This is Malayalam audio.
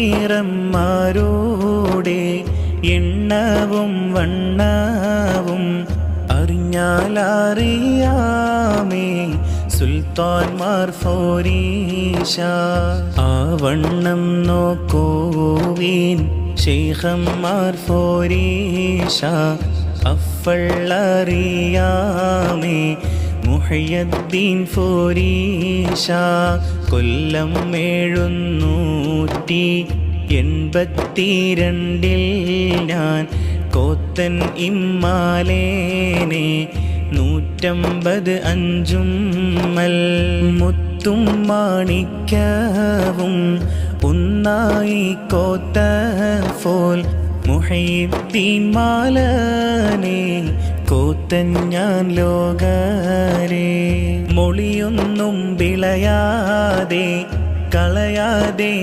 മീറന്മാരോടെ എണ്ണവും വണ്ണവും അറിഞ്ഞാലറിയാമേ സുൽത്താൻമാർ ഫോരീശ. ആ വണ്ണം നോക്കുവീൻ ശൈഖന്മാർ ഫോരീശ. അഫ്ളറിയാമേ മുഹയ്യദ്ദീൻ ഫോരീശ. കൊല്ലം 782 ഞാൻ കോത്തൻ ഇമ്മാലേനെ 150 അഞ്ചുമ്മൽ. മുത്തും മാണിക്യവും ഒന്നായി കോത്ത ഫോൽ മുഹയ്യിദ്ദീൻ മാലനെ കോത്തൻ ഞാൻ ലോകരെ. മൊളിയൊന്നും വിളയാതെ കളയാതെ